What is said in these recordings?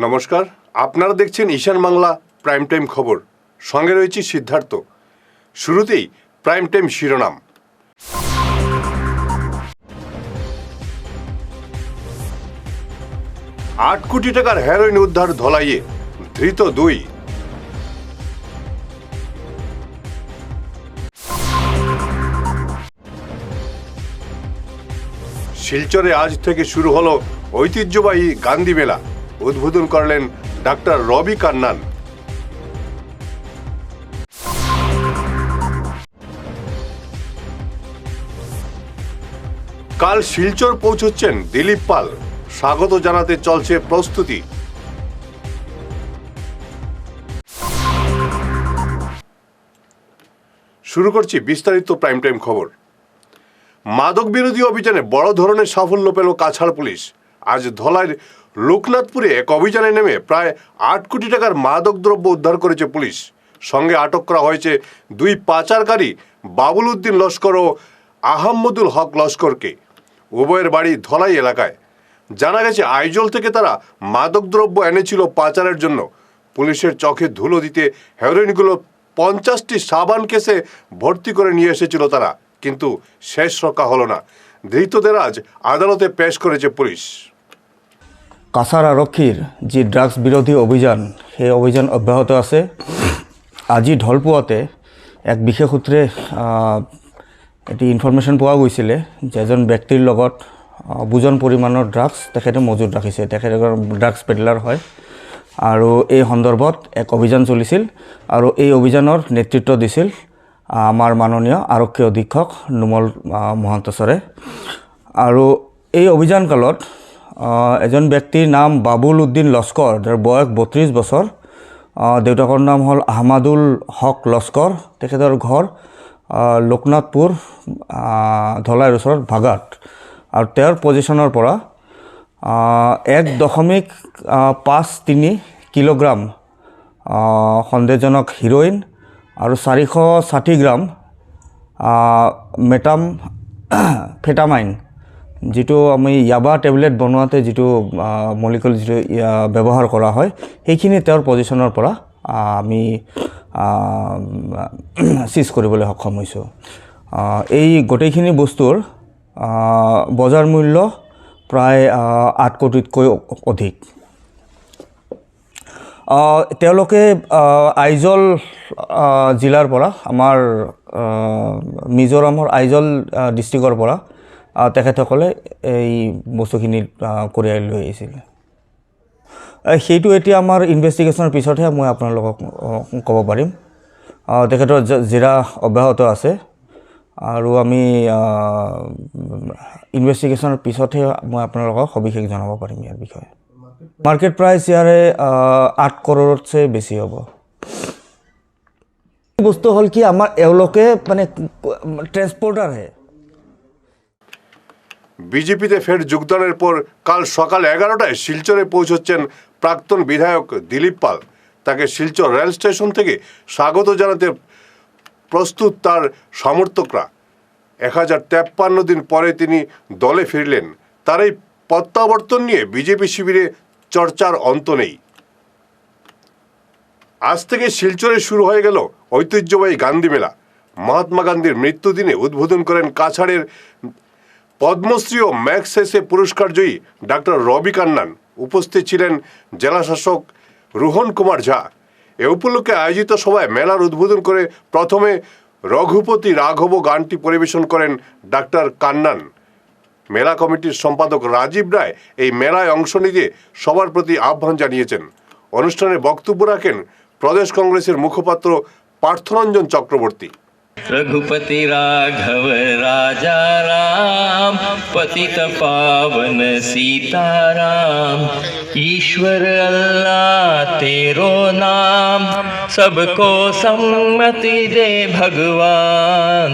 নমস্কার, আপনারা দেখছেন ঈশান বাংলা প্রাইম টাইম খবর। সঙ্গে রয়েছি সিদ্ধার্থ। শুরুতেই প্রাইম টাইম শিরোনাম। 8 কোটি টাকার হেরোইন উদ্ধার ধলাইয়ে, ধৃত 2। শিলচরে আজ থেকে শুরু হলো ঐতিহ্যবাহী গান্ধী মেলা। উদ্বোধন করলেন ডাক্তার রবি কান্নান। কাল শিলচর পৌঁছচ্ছেন দিলীপ পাল, স্বাগত জানাতে চলছে প্রস্তুতি। শুরু করছি বিস্তারিত প্রাইম টাইম খবর। মাদক বিরোধী অভিযানে বড় ধরনের সাফল্য পেল কাছাড় পুলিশ। আজ ধলাইয়ের লোকনাথপুরে এক অভিযানে নেমে প্রায় 8 কোটি টাকার মাদক দ্রব্য উদ্ধার করেছে পুলিশ। সঙ্গে আটক করা হয়েছে 2 পাচারকারী বাবুল উদ্দিন লস্কর ও আহমদুল হক লস্করকে। উভয়ের বাড়ি ধলাই এলাকায়। জানা গেছে আইজল থেকে তারা মাদক দ্রব্য এনেছিল পাচারের জন্য। পুলিশের চোখে ধুলো দিতে হেরোইনগুলো 50টি সাবান কেসে ভর্তি করে নিয়ে এসেছিল তারা, কিন্তু শেষ রক্ষা হলো না। ধৃতদের আজ আদালতে পেশ করেছে পুলিশ। কাছাড় আৰক্ষীৰ যি ড্ৰাগছ বিৰোধী অভিযান, সেই অভিযান অব্যাহত আছে। আজি ঢলপুৱাতে এক বিশেষ সূত্ৰে এটি ইনফৰমেশ্যন পোৱা গৈছিলে যে এজন ব্যক্তিৰ লগত বুজন পৰিমাণৰ ড্ৰাগছ তেখেতে মজুত ৰাখিছে। তেখেতে ড্ৰাগছ পেডলাৰ হয় আৰু এই সন্দৰ্ভত এক অভিযান চলিছিল আৰু এই অভিযানৰ নেতৃত্ব দিছিল আমাৰ মাননীয় আৰক্ষী অধীক্ষক নুমল মহন্ত ছাৰে। আৰু এই অভিযানকালত এজন ব্যক্তিৰ নাম বাবুল উদ্দিন লস্কর, যাৰ বয়স 32 বছৰ। দেউতাকৰ নাম হ'ল আহমদুল হক লস্কর। তেখেতৰ ঘৰ লোকনাথপুৰ ধলাইৰ ওচৰত ভাগাত। আৰু তেওঁৰ পজিশ্যনৰ পৰা 1.53 কিলোগ্ৰাম সন্দেহজনক হিৰ'ইন আৰু 460 গ্ৰাম মেটামফেটামাইন, যিটো আমি ইয়াবা টেবলেট বনোৱাতে যিটো মলিকুল যিটো ব্যৱহাৰ কৰা হয়, সেইখিনি তেওঁৰ পজিশ্যনৰ পৰা আমি চিজ কৰিবলৈ সক্ষম হৈছোঁ। এই গোটেইখিনি বস্তুৰ বজাৰ মূল্য প্ৰায় 8 কোটিতকৈ অধিক। তেওঁলোকে আইজল জিলাৰ পৰা, আমাৰ মিজোৰামৰ আইজল ডিষ্ট্ৰিক্টৰ পৰা তেখেতসকলে এই বস্তুখিনি কঢ়িয়াই লৈ আহিছিলে। সেইটো এতিয়া আমাৰ ইনভেষ্টিগেশ্যনৰ পিছতহে মই আপোনালোকক ক'ব পাৰিম। তেখেতৰ জেৰা অব্যাহত আছে আৰু আমি ইনভেষ্টিগেশ্যনৰ পিছতহে মই আপোনালোকক সবিশেষ জনাব পাৰিম ইয়াৰ বিষয়ে। মাৰ্কেট প্ৰাইচ ইয়াৰে 8 কৰোৰতছে বেছি হ'ব। বস্তু হ'ল কি, আমাৰ এওঁলোকে মানে ট্রান্সপোর্টারহে। বিজেপিতে ফের যোগদানের পর কাল সকাল 11টায় শিলচরে পৌঁছচ্ছেন প্রাক্তন বিধায়ক দিলীপ পাল। তাকে শিলচর রেল স্টেশন থেকে স্বাগত জানাতে প্রস্তুত তার সমর্থকরা। 1053 দিন পরে তিনি দলে ফিরলেন। তার এই প্রত্যাবর্তন নিয়ে বিজেপি শিবিরে চর্চার অন্ত নেই। আজ থেকে শিলচরে শুরু হয়ে গেল ঐতিহ্যবাহী গান্ধী মেলা। মহাত্মা গান্ধীর মৃত্যুদিনে উদ্বোধন করেন কাছাড়ের পদ্মশ্রী ও ম্যাগসেসে পুরস্কার জয়ী ডাক্তার রবি কান্নান। উপস্থিত ছিলেন জেলা শাসক রোহন কুমার ঝা। এ উপলক্ষে আয়োজিত সভায় মেলার উদ্বোধন করে প্রথমে রঘুপতি রাঘব গানটি পরিবেশন করেন ডাক্তার কান্নান। মেলা কমিটির সম্পাদক রাজীব রায় এই মেলায় অংশ নিতে সবার প্রতি আহ্বান জানিয়েছেন। অনুষ্ঠানে বক্তব্য রাখেন প্রদেশ কংগ্রেসের মুখপাত্র পার্থরঞ্জন চক্রবর্তী। रघुपति राघव राजा राम, पतित पावन सीताराम। ईश्वर अल्लाह तेरो नाम, सबको सम्मति दे भगवान।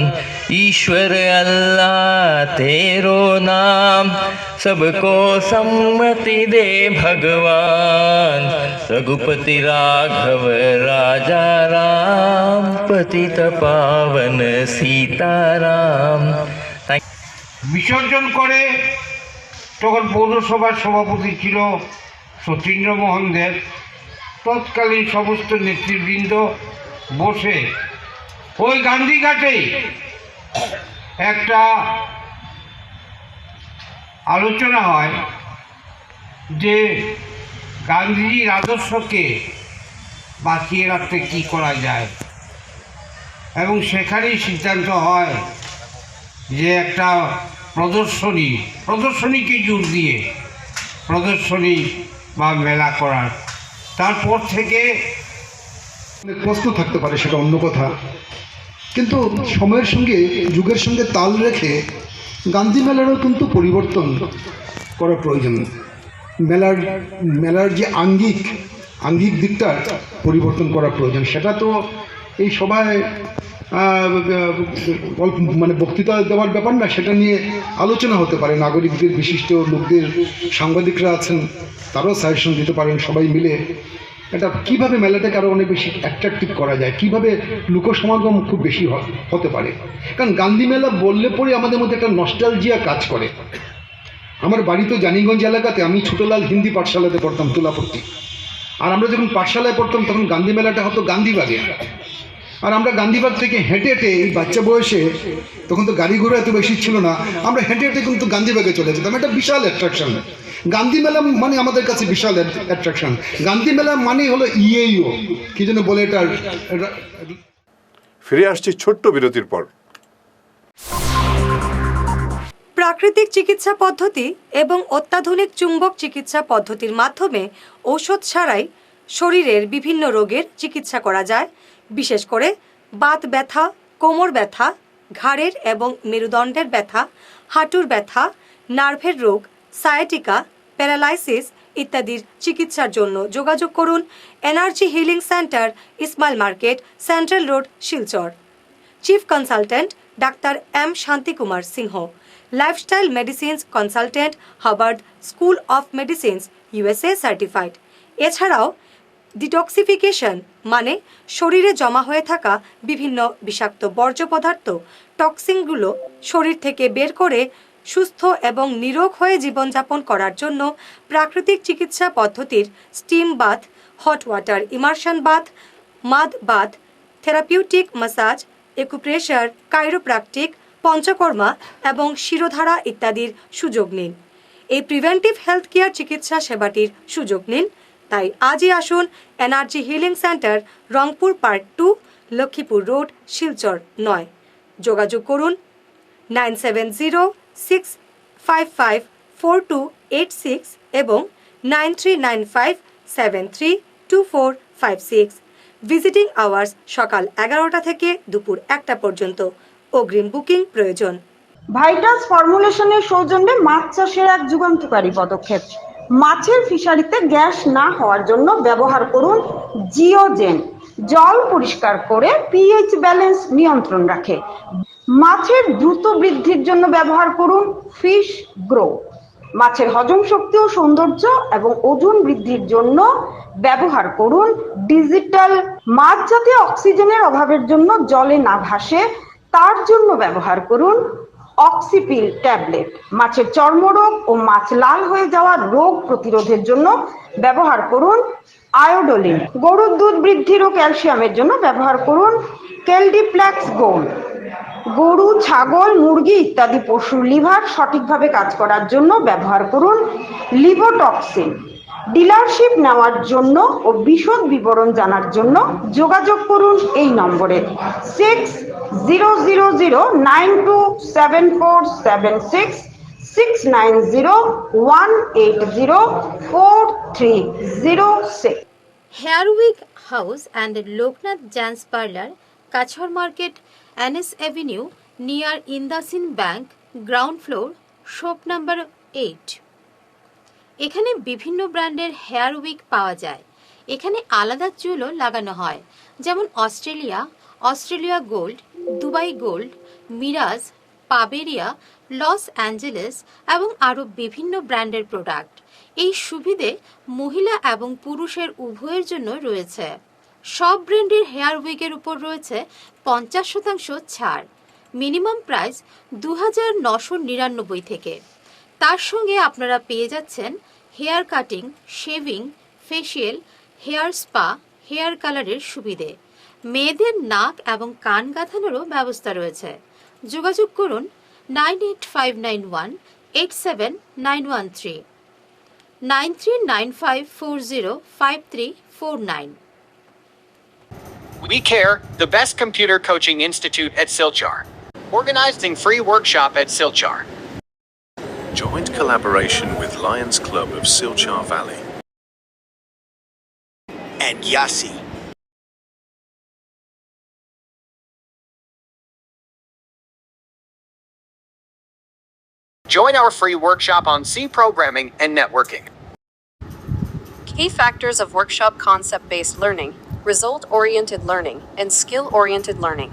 ईश्वर अल्लाह तेरो नाम, सबको सम्मति दे भगवान। रघुपति राघव राजा राम, पतित पावन सीताराम। বিসর্জন করে তখন পৌরসভার সভাপতি ছিল সতীন্দ্রমোহন দেব, তৎকালীন সমস্ত নেতৃবৃন্দ বসে ওই গান্ধীঘাটেই একটা আলোচনা হয় যে গান্ধীজির আদর্শকে বাঁচিয়ে রাখতে কী করা যায়, এবং সেখানেই সিদ্ধান্ত হয় যে একটা প্রদর্শনীকে জোর দিয়ে প্রদর্শনী বা মেলা করার। তারপর থেকে অনেক প্রশ্ন থাকতে পারে, সেটা অন্য কথা, কিন্তু সময়ের সঙ্গে যুগের সঙ্গে তাল রেখে গান্ধী মেলারও কিন্তু পরিবর্তন করা প্রয়োজন। মেলার যে আঙ্গিক দিকটা পরিবর্তন করা প্রয়োজন। সেটা তো এই সভায় মানে বক্তৃতা দেওয়ার ব্যাপার না, সেটা নিয়ে আলোচনা হতে পারে। নাগরিকদের, বিশিষ্ট লোকদের, সাংবাদিকরা আছেন, তারাও সাজেশন দিতে পারেন। সবাই মিলে এটা কীভাবে মেলাটাকে আরও অনেক বেশি অ্যাট্রাকটিভ করা যায়, কীভাবে লোকসমাগম খুব বেশি হতে পারে। কারণ গান্ধী মেলা বললে পরে আমাদের মধ্যে একটা নস্টালজিয়া কাজ করে। আমার বাড়ি তো জানিগঞ্জ এলাকাতে, আমি ছোটলাল হিন্দি পাঠশালাতে পড়তাম, তুলাপট্টি। আর আমরা যখন পাঠশালায় পড়তাম তখন গান্ধী মেলাটা হতো গান্ধীবাগে। আর আমরা গান্ধীবাগ থেকে হেঁটে হেঁটে, এই বাচ্চা বয়সে, তখন তো গাড়ি ঘোড়া এত বেশি ছিল না, আমরা হেঁটে হেঁটে কিন্তু গান্ধীবাগে চলে যেতাম। একটা বিশাল অ্যাট্রাকশন গান্ধী মেলা, মানে আমাদের কাছে বিশাল অ্যাট্রাকশন। গান্ধী মেলা মানে হলো ইএইও কি যেন বলে এটা। ফিরে আসছি ছোট্ট বিরতির পর। প্রাকৃতিক চিকিৎসা পদ্ধতি এবং অত্যাধুনিক চুম্বক চিকিৎসা পদ্ধতির মাধ্যমে ঔষধ ছাড়াই শরীরের বিভিন্ন রোগের চিকিৎসা করা যায়। বিশেষ করে বাত ব্যথা, কোমর ব্যথা, ঘাড়ের এবং মেরুদণ্ডের ব্যথা, হাঁটুর ব্যথা, নার্ভের রোগ, সায়াটিকা, প্যারালাইসিস ইত্যাদির চিকিৎসার জন্য যোগাযোগ করুন energy healing centre, Ismail market, central road, Silchar. Chief consultant doctor M Shantikumar Singh, lifestyle medicines consultant, Harvard school of medicines, USA certified. এছাড়াও ডিটক্সিফিকেশন মানে শরীরে জমা হয়ে থাকা বিভিন্ন বিষাক্ত বর্জ্য পদার্থ, টক্সিনগুলো শরীর থেকে বের করে সুস্থ এবং নিরোগ হয়ে জীবনযাপন করার জন্য প্রাকৃতিক চিকিৎসা পদ্ধতির steam bath, hot water immersion bath, mud bath, therapeutic massage, acupressure, chiropractic, Panchakarma এবং শিরোধারা ইত্যাদির সুযোগ নিন। এই প্রিভেন্টিভ হেলথ কেয়ার চিকিৎসা সেবাটির সুযোগ নিন। তাই আজই আসুন energy healing centre, Rangpur part 2, Lakshmipur road, Silchar 9। যোগাযোগ করুন 9706554286 এবং 9395732456। ভিজিটিং আওয়ার্স সকাল 11টা থেকে দুপুর 1টা পর্যন্ত। অগ্রিম বুকিং প্রয়োজন। ভাইটাস ফর্মুলেশনের সৌজন্যে মাছ চাষের এক যুগান্তকারী পদক্ষেপ। মাছের ফিশারিতে গ্যাস না হওয়ার জন্য ব্যবহার করুন জিওজেন। জল পরিষ্কার করে পিএইচ ব্যালেন্স নিয়ন্ত্রণ রাখে। মাছের দ্রুত বৃদ্ধির জন্য ব্যবহার করুন ফিশ গ্রো। মাছের হজম শক্তি ও সৌন্দর্য এবং ওজন বৃদ্ধির জন্য ব্যবহার করুন ডিজিটাল। মাছ যাতে অক্সিজেনের অভাবের জন্য জলে না ভাসে তার জন্য ব্যবহার করুন অক্সিপিল ট্যাবলেট। মাছের চর্মরোগ ও মাছ লাল হয়ে যাওয়া রোগ প্রতিরোধের জন্য ব্যবহার করুন আয়োডোলিন। গরুর দুধ বৃদ্ধির ও ক্যালসিয়ামের জন্য ব্যবহার করুন কেলডিপ্লেক্স গোল্ড। গরু, ছাগল, মুরগি ইত্যাদি পশুর লিভার সঠিকভাবে কাজ করার জন্য ব্যবহার করুন লিভোটক্সিন। ডিলারশিপ নেওয়ার জন্য ও বিশদ বিবরণ জানার জন্য যোগাযোগ করুন এই নম্বরে 6000927476 69018043006। Hair wig house and Loknath gents parlour, Cachar market, NS Avenue, near IndusInd bank, ground floor, shop number 8। এখানে বিভিন্ন ব্র্যান্ডের হেয়ার উইক পাওয়া যায়। এখানে আলাদা চুলও লাগানো হয়, যেমন Australia gold, Dubai gold, Mirage, পাবেরিয়া, লস অ্যাঞ্জেলেস এবং আরও বিভিন্ন ব্র্যান্ডের প্রোডাক্ট। এই সুবিধে মহিলা এবং পুরুষের উভয়ের জন্য রয়েছে। সব ব্র্যান্ডের হেয়ার উইকের উপর রয়েছে 50% ছাড়। মিনিমাম প্রাইস 2999 থেকে। তার সঙ্গে আপনারা পেয়ে যাচ্ছেন hair cutting, shaving, facial, hair spa, hair কালারের সুবিধে। মেয়েদের নাক এবং কান গাঁথানোরও ব্যবস্থা রয়েছে। যোগাযোগ করুন 9859187913, 9395405349. We Care, the best computer coaching institute at Silchar. Organizing free workshop at Silchar. Joint collaboration with Lions Club of Silchar Valley. And Yasi. Join our free workshop on C programming and networking. Key factors of workshop: concept-based learning, result-oriented learning, and skill-oriented learning.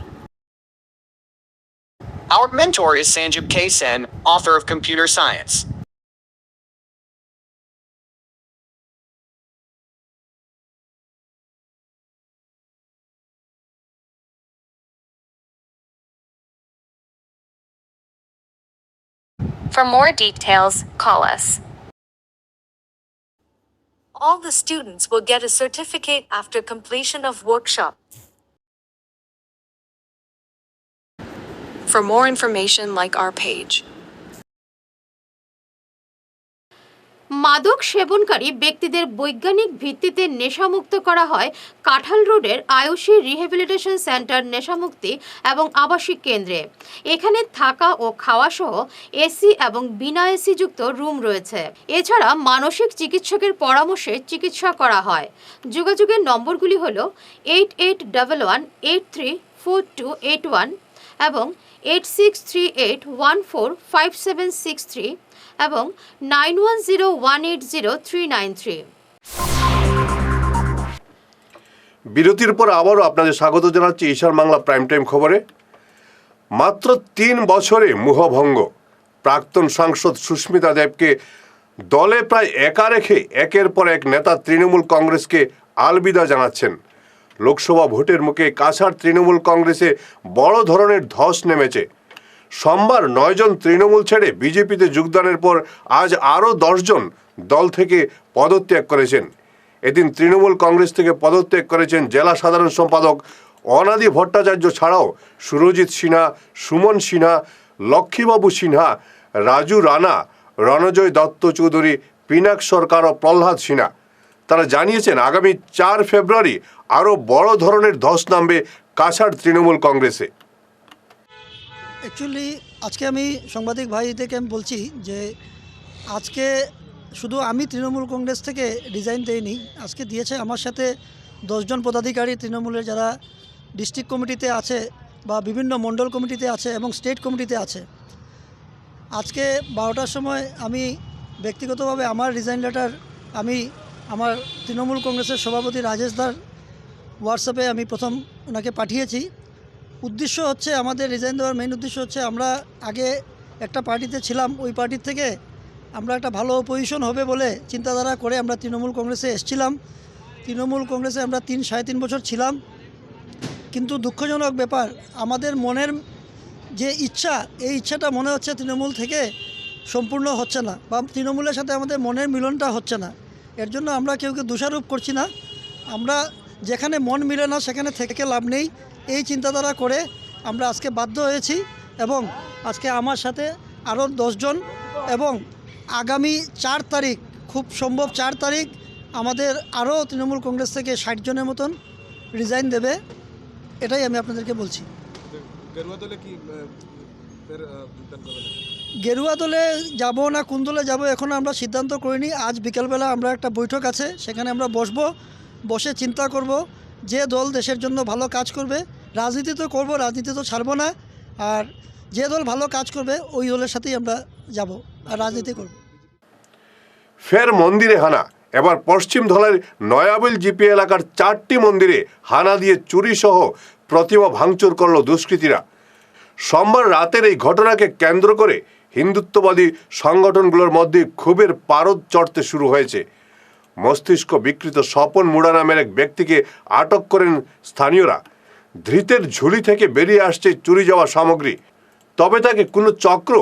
Our mentor is Sanjib K. Sen, author of Computer Science. For more details, call us. All the students will get a certificate after completion of workshop. For more information, like our page. মাদক সেবনকারী ব্যক্তিদের বৈজ্ঞানিক ভিত্তিতে নেশামুক্ত করা হয় কাঁঠাল রোডের Ayushi rehabilitation centre নেশামুক্তি এবং আবাসিক কেন্দ্রে। এখানে থাকা ও খাওয়া সহ এসি এবং বিনা এসি যুক্ত রুম রয়েছে। এছাড়া মানসিক চিকিৎসকের পরামর্শে চিকিৎসা করা হয়। যোগাযোগের নম্বরগুলি হল 8811834281 এবং 8638145763 এবং 9101803993। বিরতির পর আবারও আপনাদের স্বাগত জানাচ্ছি ঈশান বাংলা প্রাইম টাইম খবরে। মাত্র 3 বছরে মোহভঙ্গ, প্রাক্তন সাংসদ সুস্মিতা দেবকে দলে প্রায় একা রেখে একের পর এক নেতা তৃণমূল কংগ্রেসকে আলবিদা জানাচ্ছেন। লোকসভা ভোটের মুখে কাছাড় তৃণমূল কংগ্রেসে বড় ধরনের ধস নেমেছে। সোমবার 9 জন তৃণমূল ছেড়ে বিজেপিতে যোগদানের পর আজ আরও 10 জন দল থেকে পদত্যাগ করেছেন। এদিন তৃণমূল কংগ্রেস থেকে পদত্যাগ করেছেন জেলা সাধারণ সম্পাদক অনাদি ভট্টাচার্য ছাড়াও সুরজিৎ সিনহা, সুমন সিনহা, লক্ষ্মীবাবু সিনহা, রাজু রানা, রণজয় দত্ত চৌধুরী, পিনাক সরকার ও প্রহ্লাদ সিনহা। তারা জানিয়েছেন আগামী 4 ফেব্রুয়ারি আরও বড় ধরনের ধস নামবে কাছাড় তৃণমূল কংগ্রেসে। অ্যাকচুয়ালি আজকে আমি সাংবাদিক ভাইদেরকে আমি বলছি যে আজকে শুধু আমি তৃণমূল কংগ্রেস থেকে রিজাইন দেইনি, আজকে দিয়েছে আমার সাথে 10 জন পদাধিকারী তৃণমূলের, যারা ডিস্ট্রিক্ট কমিটিতে আছে বা বিভিন্ন মণ্ডল কমিটিতে আছে এবং স্টেট কমিটিতে আছে। আজকে 12টার সময় আমি ব্যক্তিগতভাবে আমার রিজাইন লেটার আমি আমার তৃণমূল কংগ্রেসের সভাপতি রাজেশ দার হোয়াটসঅ্যাপে আমি প্রথম ওনাকে পাঠিয়েছি। উদ্দেশ্য হচ্ছে, আমাদের রিজাইন দেওয়ার মেইন উদ্দেশ্য হচ্ছে, আমরা আগে একটা পার্টিতে ছিলাম, ওই পার্টির থেকে আমরা একটা ভালো পজিশন হবে বলে চিন্তাধারা করে আমরা তৃণমূল কংগ্রেসে এসেছিলাম। তৃণমূল কংগ্রেসে আমরা 3-3.5 বছর ছিলাম, কিন্তু দুঃখজনক ব্যাপার, আমাদের মনের যে ইচ্ছা, এই ইচ্ছাটা মনে হচ্ছে তৃণমূল থেকে সম্পূর্ণ হচ্ছে না, বা তৃণমূলের সাথে আমাদের মনের মিলনটা হচ্ছে না। এর জন্য আমরা কেউকে দোষারোপ করছি না, আমরা যেখানে মন মিলে না সেখানে থেকে লাভ নেই, এই চিন্তাধারা করে আমরা আজকে বাধ্য হয়েছি। এবং আজকে আমার সাথে আরও 10 জন, এবং আগামী 4 তারিখ, খুব সম্ভব 4 তারিখ আমাদের আরও তৃণমূল কংগ্রেস থেকে 60 জনের মতন রিজাইন দেবে, এটাই আমি আপনাদেরকে বলছি। গেরুয়া দলে যাব না কোন দলে যাব এখন আমরা সিদ্ধান্ত করিনি। আজ বিকেলবেলা আমরা একটা বৈঠক আছে, সেখানে আমরা বসে চিন্তা করব যে দল দেশের জন্য ভালো কাজ করবে। রাজনীতি তো করব, রাজনীতি তো ছাড়বো না, আর যে দল ভালো কাজ করবে ওই দলের সাথেই আমরা যাব আর রাজনীতি করব। ফের মন্দিরে হানা, এবার পশ্চিম ধলাইয়ের নয়াবিল জিপি এলাকার 4টি মন্দিরে হানা দিয়ে চুরি সহ প্রতিমা ভাঙচুর করল দুষ্কৃতীরা। সোমবার রাতের এই ঘটনাকে কেন্দ্র করে হিন্দুত্ববাদী সংগঠনগুলোর মধ্যে ক্ষোভের পারদ চড়তে শুরু হয়েছে। মস্তিষ্ক বিকৃত স্বপন মুড়া নামের এক ব্যক্তিকে আটক করেন স্থানীয়রা। ধৃতের ঝুলি থেকে বেরিয়ে আসছে চুরি যাওয়া সামগ্রী, তবে তাকে কোনো চক্র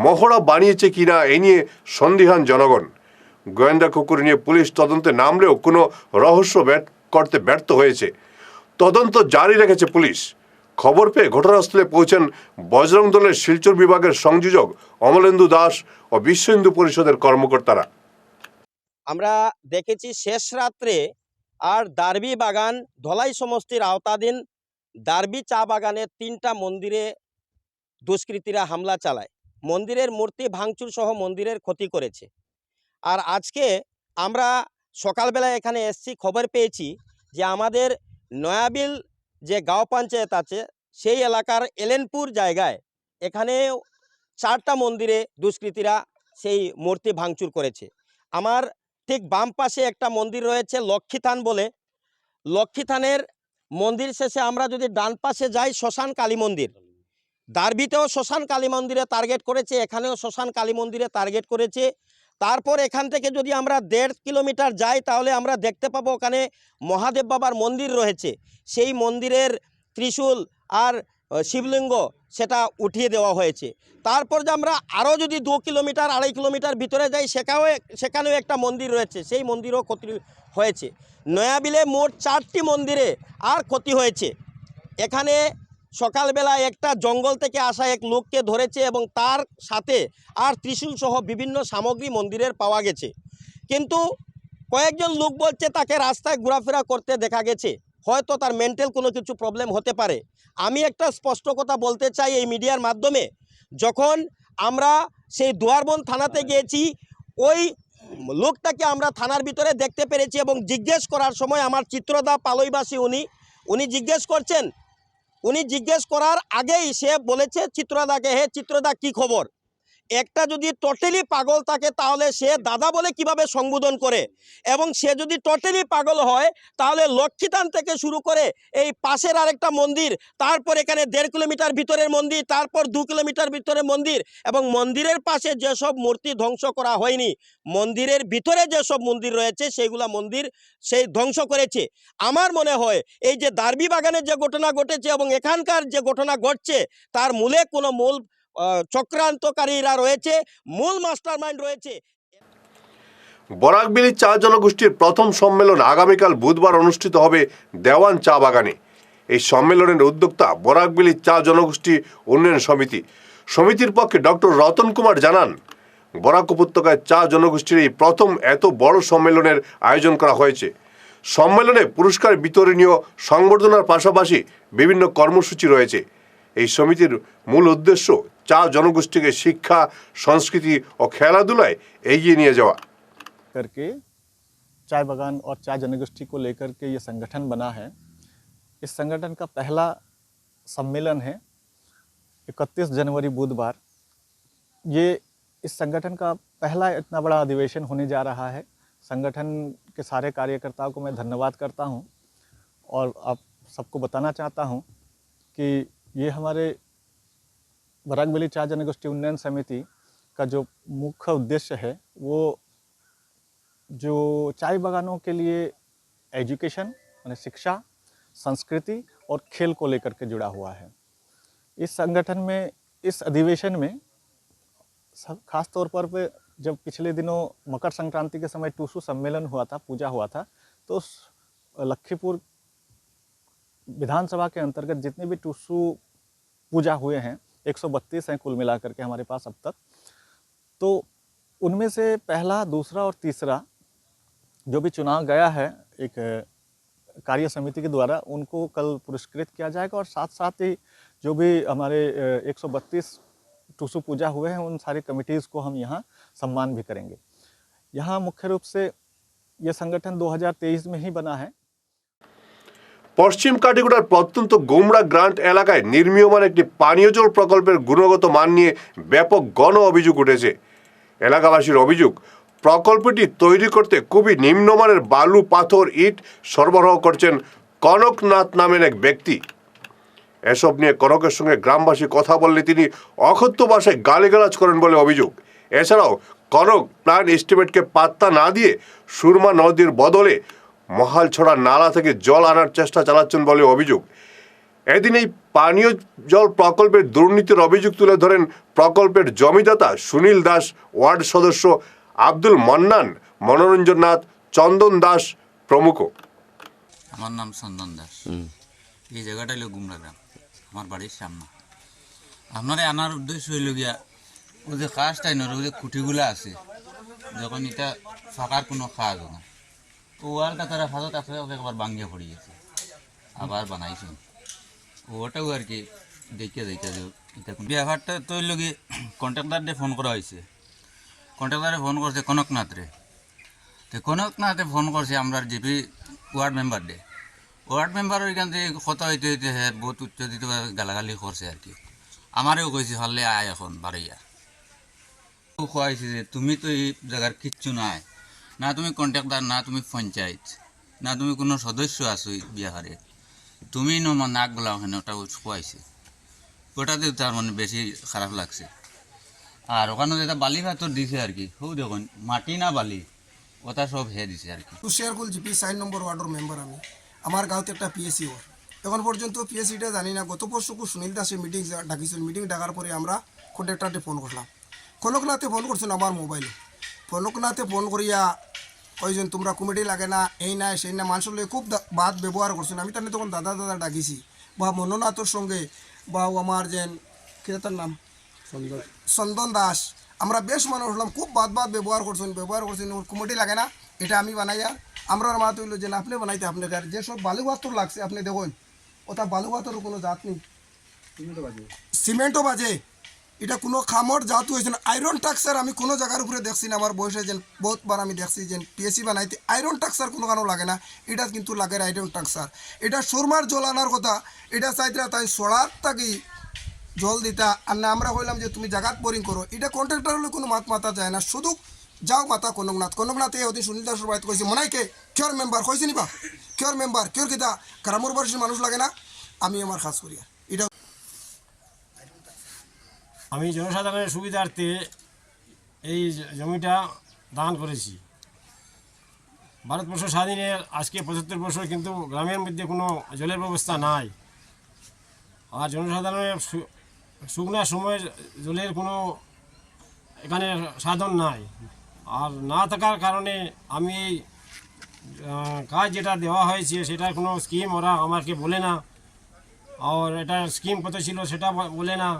মহড়া বানিয়েছে কিনা এ নিয়ে সন্দিহান জনগণ। গোয়েন্দা কুকুর নিয়ে পুলিশ তদন্তে নামলেও কোনো রহস্য করতে ব্যর্থ হয়েছে। তদন্ত জারি রেখেছে পুলিশ। খবর পেয়ে ঘটনাস্থলে পৌঁছেন বজরং দলের শিলচর বিভাগের সংযোজক অমলেন্দু দাস ও বিশ্ব হিন্দু পরিষদের কর্মকর্তারা। আমরা দেখেছি শেষ রাত্রে আর দারবি বাগান ধলাই সমষ্টির আওতাধীন দারবি চা বাগানে 3টা মন্দিরে দুষ্কৃতীরা হামলা চালায়, মন্দিরের মূর্তি ভাঙচুর সহ মন্দিরের ক্ষতি করেছে। আর আজকে আমরা সকালবেলা এখানে এসছি, খবর পেয়েছি যে আমাদের নয়াবিল যে গাঁও পঞ্চায়েত আছে সেই এলাকার এলেনপুর জায়গায় এখানে 4টা মন্দিরে দুষ্কৃতীরা সেই মূর্তি ভাঙচুর করেছে। আমার ঠিক বাম পাশে একটা মন্দির রয়েছে লক্ষ্মী থান বলে, লক্ষ্মী থানের মন্দির শেষে আমরা যদি ডান পাশে যাই শ্মশান কালী মন্দির, দারবিতেও শ্মশান কালী মন্দিরে টার্গেট করেছে, এখানেও শ্মশান কালী মন্দিরে টার্গেট করেছে। তারপর এখান থেকে যদি আমরা 1.5 কিলোমিটার যাই তাহলে আমরা দেখতে পাবো ওখানে মহাদেব বাবার মন্দির রয়েছে, সেই মন্দিরের ত্রিশূল আর শিবলিঙ্গ সেটা উঠিয়ে দেওয়া হয়েছে। তারপর যে আমরা আরও যদি 2 কিলোমিটার 2.5 কিলোমিটার ভিতরে যাই সেখানেও একটা মন্দির রয়েছে, সেই মন্দিরও ক্ষতি হয়েছে। নয়াবিলে মোট 4টি মন্দিরে আর ক্ষতি হয়েছে। এখানে সকালবেলা একটা জঙ্গল থেকে আসা এক লোককে ধরেছে এবং তার সাথে আর ত্রিশূল সহ বিভিন্ন সামগ্রী মন্দিরের পাওয়া গেছে। কিন্তু কয়েকজন লোক বলছে তাকে রাস্তায় ঘোরাফেরা করতে দেখা গেছে, হয়তো তার মেন্টাল কোনো কিছু প্রবলেম হতে পারে। আমি একটা স্পষ্ট কথা বলতে চাই এই মিডিয়ার মাধ্যমে, যখন আমরা সেই দুয়ারবন থানাতে গিয়েছি ওই লোকটাকে আমরা থানার ভিতরে দেখতে পেরেছি এবং জিজ্ঞেস করার সময় আমার চিত্রদা পালইবাসী উনি জিজ্ঞেস করছেন, উনি জিজ্ঞেস করার আগেই সে বলেছে চিত্রদাকে, হে চিত্রদা কি খবর। একটা যদি টোটালি পাগল থাকে তাহলে সে দাদা বলে কিভাবে সম্বোধন করে, এবং সে যদি টোটালি পাগল হয় তাহলে লক্ষ্মীথান থেকে শুরু করে এই পাশের আরেকটা মন্দির, তারপর এখানে 1.5 কিলোমিটার ভিতরের মন্দির, তারপর 2 কিলোমিটার ভিতরে মন্দির, এবং মন্দিরের পাশে যেসব মূর্তি ধ্বংস করা হয়নি, মন্দিরের ভিতরে যেসব মন্দির রয়েছে সেইগুলা মন্দির সেই ধ্বংস করেছে। আমার মনে হয় এই যে দারবি বাগানের যে ঘটনা ঘটেছে এবং এখানকার যে ঘটনা ঘটছে তার মূলে কোনো মূল চক্রান্তকারীরা রয়েছে, মূল মাস্টারমাইন্ড রয়েছে। বরাকবিলি চা জনগোষ্ঠীর প্রথম সম্মেলন আগামীকাল বুধবার অনুষ্ঠিত হবে দেওয়ান চা বাগানে। এই সম্মেলনের উদ্যোক্তা বরাকবিলি চা জনগোষ্ঠী উন্নয়ন সমিতি। সমিতির পক্ষে ডক্টর রতন কুমার জানান, বরাক উপত্যকায় চা জনগোষ্ঠীর এই প্রথম এত বড় সম্মেলনের আয়োজন করা হয়েছে। সম্মেলনে পুরস্কার বিতরণীয় সংবর্ধনার পাশাপাশি বিভিন্ন কর্মসূচি রয়েছে। এই সমিতির মূল উদ্দেশ্য চা জনগোষ্ঠীকে শিক্ষা, সংস্কৃতি ও খেলাধুলায় এগিয়ে নিয়ে যাওয়া। करके चाय बागान और चाय जनगोष्ठी को लेकर के ये संगठन बना है। इस संगठन का पहला सम्मेलन है 31 जनवरी बुधवार। ये इस संगठन का पहला इतना बड़ा अधिवेशन होने जा रहा है। संगठन के सारे कार्यकर्ताओं को मैं धन्यवाद करता हूँ और आप सबको बताना चाहता हूँ कि ये हमारे बराकबिली चाय जनगोष्ठी उन्नयन समिति का जो मुख्य उद्देश्य है वो जो चाय बागानों के लिए एजुकेशन यानी शिक्षा, संस्कृति और खेल को लेकर के जुड़ा हुआ है। इस संगठन में इस अधिवेशन में खास तौर पर जब पिछले दिनों मकर संक्रांति के समय टूसू सम्मेलन हुआ था, पूजा हुआ था, तो लखीपुर विधानसभा के अंतर्गत जितने भी टूसू पूजा हुए हैं 132 हैं कुल मिलाकर के हमारे पास अब तक। तो उनमें से पहला, दूसरा और तीसरा जो भी चुना गया है एक कार्य समिति के द्वारा, उनको कल पुरस्कृत किया जाएगा। और साथ साथ ही जो भी हमारे 132 टूसू पूजा हुए हैं उन सारी कमिटीज़ को हम यहाँ सम्मान भी करेंगे। यहाँ मुख्य रूप से ये संगठन 2023 में ही बना है। পশ্চিম কাটিগড়ার প্রত্যন্ত গোমরা গ্রান্ট এলাকায় নির্মীয়মান একটি পানীয় জল প্রকল্পের গুণগত মান নিয়ে ব্যাপক গণ অভিযোগ উঠেছে। এলাকাবাসীর অভিযোগ, প্রকল্পটি তৈরি করতে খুবই নিম্নমানের বালু, পাথর, ইট সরবরাহ করছেন কনকনাথ নামের এক ব্যক্তি। এসব নিয়ে কনকের সঙ্গে গ্রামবাসী কথা বললে তিনি অকথ্য ভাষায় গালিগালাজ করেন বলে অভিযোগ। এছাড়াও কনক প্ল্যান এস্টিমেটকে পাত্তা না দিয়ে সুরমা নদীর বদলে মহালছড়া নালা থেকে জল আনার চেষ্টা চালাচ্ছেন বলে অভিযোগ। এদিন এই পানীয় জল প্রকল্পের দুর্নীতির অভিযোগ তুলে ধরেন প্রকল্পের জমিদাতা সুনীল দাস, ওয়ার্ড সদস্য আব্দুল মান্নান, মনোরঞ্জন নাথ, চন্দন দাস প্রমুখ। আমার নাম চন্দন দাস। এই জায়গাটা হলো গুমরা গ্রাম, আমার বাড়ির সামনে। আপনারা আনার উদ্দেশ্য হইল গিয়া ও যে কাজ টাইনের ওই যে খুঁটিগুলো আছে, যখন এটা ফাঁকার কোনো কাজ না, ও ওয়ালটা তারা ফাঁসত আছে একবার ভাঙিয়ে পড়ে গেছে, আবার বানাইছেন ওটাও আর কি দেখে যে এটা ব্যাপারটা তো হইল গিয়ে কন্ট্রাক্টারকে ফোন করা হয়েছে। কন্ট্রাক্টারে ফোন করছে কনকনাথরে, তো কনকনাথে ফোন করছে আমরা GP ward member day. Ward member ওইখান থেকে কথা হইতে হইতে হ্যাঁ বহুত উচ্চদিত গালাগালি করছে আর কি। আমারও কইছে হলে আয় এখন বাড়াইয়া খোয়াইছে যে তুমি তো এই জায়গার কিচ্ছু নাই, না তুমি কন্ট্রাক্টার, না তুমি পঞ্চায়েত, না তুমি কোনো সদস্য আছো বিহারে, তুমি নাক গলা ওখানে ওটা খোয়াইছে। ওটাতে তার মানে বেশি খারাপ লাগছে। আর ওখানে যেটা বালি পাথর দিছে আর কি, হো দেখুন মাটি না বালি ওটা সব হে দিছে আর কি। শেয়ারকুল জিপি 4 নম্বর ওয়ার্ডের মেম্বার আমি। আমার গাঁৱত একটা পিএসসি ওর এখন পর্যন্ত পিএসসিটা জানি না। গত পরশু সুনীল দাসে মিটিং ডাকিছিল, মিটিং ডাকার পরে আমরা কন্ট্রাক্টরকে ফোন করলাম। কনকনাথে ফোন করছেন আমার মোবাইলে। কনকনাথে ফোন করিয়া কইছেন তোমরা কমিটি লাগে না, এই না সেই না, মানুষের লয়ে খুব বাদ ব্যবহার করছেন। আমি তাহলে তখন দাদা দাদা ডাকিছি, বা মনোনাথর সঙ্গে বা আমার যেন তার নাম চন্দন দাস, আমরা বেশ মানুষ হলাম, খুব বাদ ব্যবহার করছেন কমিটি লাগে না, এটা আমি বানাইয়া। আমরা মাত হইল যে আপনি বানাইতে আপনার যেসব বালু পাথর লাগছে আপনি দেখুন, ওটা বালু পাথরের কোনো জাত নেই, সিমেন্টও বাজে, এটা কোনো খামর জাত হয়েছে না। আয়রন টাক্সার আমি কোনো জায়গার উপরে দেখছি না, আমার বয়সে যেন বহুতবার আমি দেখছি যে পিএসসি বানাইতে আয়রন টাক্সার কোনো কারণ লাগে না, এটা কিন্তু লাগে আয়রন টাক্সার। এটা সুরমার জল আনার কথা, এটা চাইতে তাই সড়ার থাকি জল দিতা। আর না আমরা কইলাম যে তুমি জায়গাত বোরিং করো, এটা কন্ট্রাক্টর হলে কোনো মাথা যায় না, শুধু যাও মাথা কনকনাথে ওদিন সুনীল দাসের বাড়িতে কইছে মনাইকে কিয়র মেম্বার কইছে নিবা, কিয়র মেম্বার কিয়র কিতা গ্রামের বয়সী মানুষ লাগে না, আমি আমার কাজ করি। এটা আমি জনসাধারণের সুবিধার্থে এই জমিটা দান করেছি। ভারতবর্ষ স্বাধীনের আজকে 75 বছর, কিন্তু গ্রামের মধ্যে কোনো জলের ব্যবস্থা নাই। আর জনসাধারণের শুকনার সময় জলের কোনো এখানে সাধন নাই। আর না থাকার কারণে আমি এই কাজ যেটা দেওয়া হয়েছে সেটার কোনো স্কিম ওরা আমাকে বলে না, আর এটার স্কিম কত ছিল সেটা বলে না,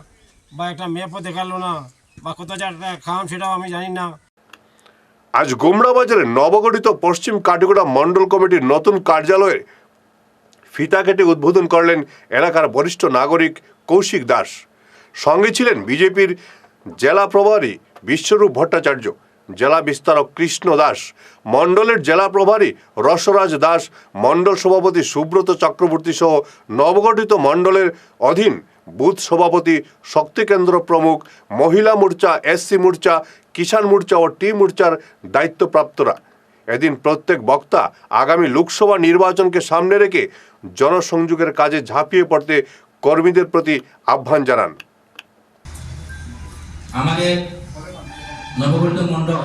বা একটা ম্যাপও দেখালো না, বা কত টাকা খাম সেটাও আমি জানি না। আজ গোমরা বাজারে নবগঠিত পশ্চিম কাটিগড়া মণ্ডল কমিটির নতুন কার্যালয়ে ফিতা কেটে উদ্বোধন করলেন এলাকার বরিষ্ঠ নাগরিক কৌশিক দাস। সঙ্গে ছিলেন বিজেপির জেলা প্রভারী বিশ্বরূপ ভট্টাচার্য, জেলা বিস্তারক কৃষ্ণ দাস, মণ্ডলের জেলা প্রভারী রসরাজ দাস, মণ্ডল সভাপতি সুব্রত চক্রবর্তী সহ নবগঠিত মণ্ডলের অধীন বুথ সভাপতি, শক্তি কেন্দ্র প্রমুখ, মহিলা মোর্চা, এসসি মোর্চা, কিষাণ মোর্চা ও টি মোর্চার দায়িত্বপ্রাপ্তরা। এদিন প্রত্যেক বক্তা আগামী লোকসভা নির্বাচনকে সামনে রেখে জনসংযোগের কাজে ঝাঁপিয়ে পড়তে কর্মীদের প্রতি আহ্বান জানান। আমাদের নবগঠিত মণ্ডল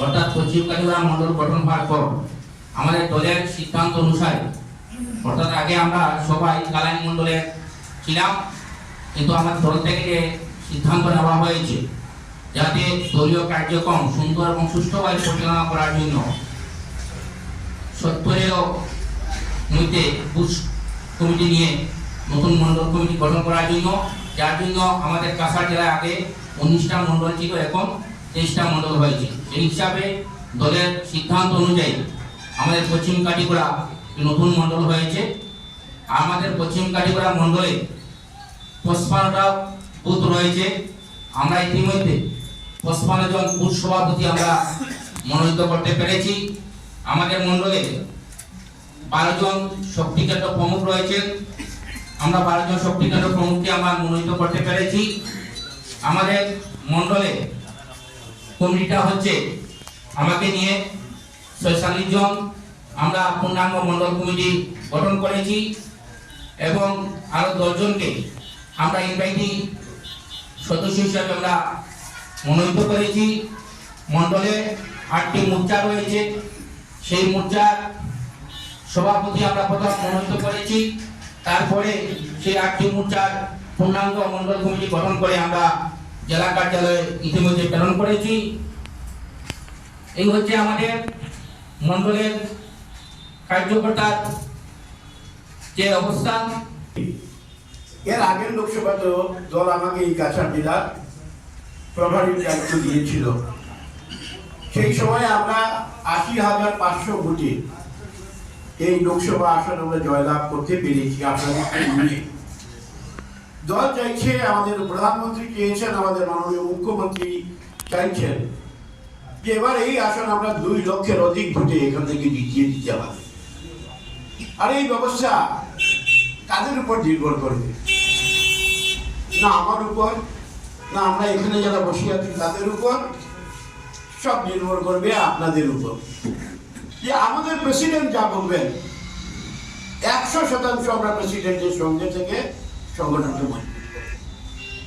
অর্থাৎ পশ্চিম কাটিগড়া মণ্ডল গঠন হওয়ার পর আমাদের দলের সিদ্ধান্ত অনুসারে, অর্থাৎ আগে আমরা সবাই কালাইন মণ্ডলে ছিলাম, কিন্তু আমার দল থেকে যে সিদ্ধান্ত নেওয়া হয়েছে যাতে দলীয় কার্যক্রম সুন্দর এবং সুষ্ঠুভাবে পরিচালনা করার জন্য 70-এরও মধ্যে বুথ কমিটি নিয়ে নতুন মণ্ডল কমিটি গঠন করার জন্য, যার জন্য আমাদের কাছাড় জেলায় আগে 19টা মণ্ডল ছিল, এখন 23টা মণ্ডল হয়েছে। সেই হিসাবে দলের সিদ্ধান্ত অনুযায়ী আমাদের পশ্চিম কাটিগড়া নতুন মণ্ডল হয়েছে। আমাদের পশ্চিম কাটিগড়া মণ্ডলে 55টা বুথ রয়েছে। আমরা ইতিমধ্যে 55 জন বুথ সভাপতি আমরা মনোনীত করতে পেরেছি। আমাদের মণ্ডলে 12 জন শক্তি কেন্দ্র প্রমুখ রয়েছেন, আমরা 12 জন শক্তি কেন্দ্র প্রমুখকে আমরা মনোনীত করতে পেরেছি। আমাদের মণ্ডলে কমিটিটা হচ্ছে আমাকে নিয়ে 46 জন আমরা পূর্ণাঙ্গ মণ্ডল কমিটি গঠন করেছি, এবং আরো 10 জনকে আমরা ইনভাইটি সদস্য হিসাবে আমরা মনোনীত করেছি। মণ্ডলে 8টি মোর্চা রয়েছে, সেই মোর্চার সভাপতি আমরা প্রথম মনোনীত করেছি, তারপরে সেই 8টি মোর্চার পূর্ণাঙ্গ মণ্ডল কমিটি গঠন করে আমরা জেলা কার্যালয়ে ইতিমধ্যে প্রেরণ করেছি। এই হচ্ছে আমাদের মণ্ডলের কার্যকর্তার যে অবস্থান। এর আগের লোকসভা দল আমাকে এই কাছাড় জেলার প্রভারীর দায়িত্ব দিয়েছিল। সেই সময় আমরা ৮০,৫০০ ভোটে এই লোকসভা আসন আমরা জয়লাভ করতে পেরেছি আপনাদের নিয়ে। দল চাইছে, আমাদের প্রধানমন্ত্রী চেয়েছেন, আমাদের মাননীয় মুখ্যমন্ত্রী চাইছেন যে এবার এই আসন আমরা ২ লক্ষের অধিক ভোটে এখান থেকে জিতিয়ে দিতে হবে। আর এই ব্যবস্থা কাদের উপর নির্ভর করবে? না আমার উপর, না আমরা এখানে যারা বসে আছি তাদের উপর, সব নির্ভর করবে আপনাদের উপর। যে আমাদের প্রেসিডেন্ট যা বলবেন ১০০% আমরা প্রেসিডেন্টের সঙ্গে থেকে সংগঠনকে মানি।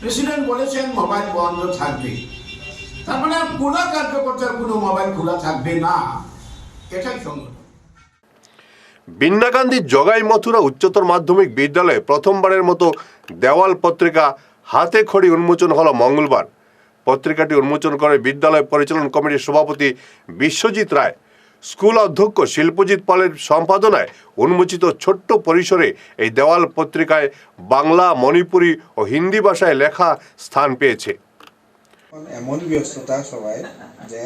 প্রেসিডেন্ট বলেছেন মোবাইল বন্ধ থাকবে, তার মানে কোনো কার্যকর্তার কোনো মোবাইল খোলা থাকবে না, এটাই সংগঠন। বিন্নাকান্দি জগাই মথুরা উচ্চতর মাধ্যমিক বিদ্যালয়ে প্রথমবারের মতো দেওয়াল পত্রিকা হাতে খড়ি উন্মোচন হলো মঙ্গলবার। পত্রিকাটি উন্মোচন করে বিদ্যালয় পরিচালন কমিটির সভাপতি বিশ্বজিৎ রায়। স্কুল অধ্যক্ষ শিল্পজিৎ পালের সম্পাদনায় উন্মোচিত ছোট্ট পরিসরে এই দেওয়াল পত্রিকায় বাংলা, মণিপুরি ও হিন্দি ভাষায় লেখা স্থান পেয়েছে। এমন ব্যস্ততা সবাই যে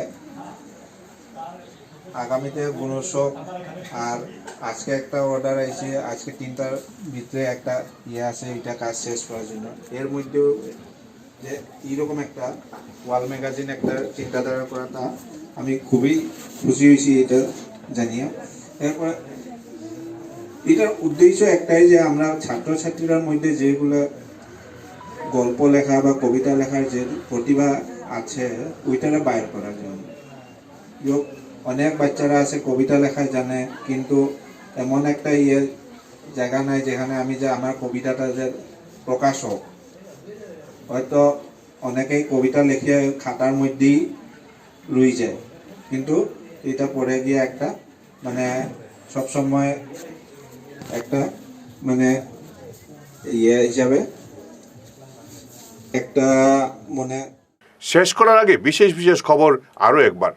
আগামীতে গুণোৎসব, আর আজকে একটা অর্ডার আছে, আজকে 3টার ভিতরে একটা আছে, এটা কাজ শেষ করার জন্য। এর মধ্যেও যে এইরকম একটা ওয়াল ম্যাগাজিন একটা চিন্তাধারা করাটা আমি খুবই খুশি হয়েছি এটা জানিয়ে। এরপরে এটার উদ্দেশ্য একটাই যে আমরা ছাত্রছাত্রীদের মধ্যে যেগুলো গল্প লেখা বা কবিতা লেখার যে প্রতিভা আছে ওইটারে বাইর করার জন্য। অনেক বাচ্চারা আছে কবিতা লেখা জানে, কিন্তু এমন একটা জায়গা নাই যেখানে আমি যে আমার কবিতাটা যে প্রকাশ হোক। হয়তো অনেকেই কবিতা লিখে খাতার মধ্যেই রয়ে যায়, কিন্তু এটা পড়ে গিয়ে একটা মানে সবসময় একটা মানে হিসাবে একটা মনে। শেষ করার আগে বিশেষ বিশেষ খবর আরও একবার।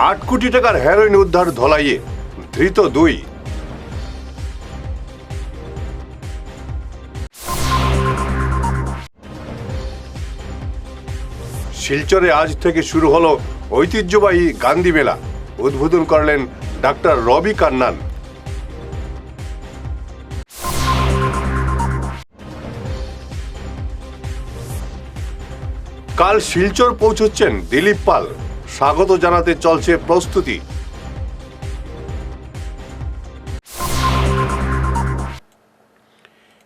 ৮ কোটি টাকার হেরোইন উদ্ধার ধলাইয়ে, ধৃত 2। শিলচরে আজ থেকে শুরু হলো ঐতিহ্যবাহী গান্ধী মেলা। উদ্বোধন করলেন ডাক্তার রবি কান্নান। কাল শিলচর পৌঁছচ্ছেন দিলীপ পাল। স্বাগত জানাতে চলছে প্রস্তুতি।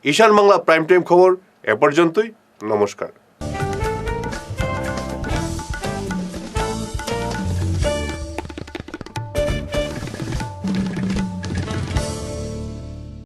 ঈশান বাংলা প্রাইম টাইম খবর এ পর্যন্তই। নমস্কার।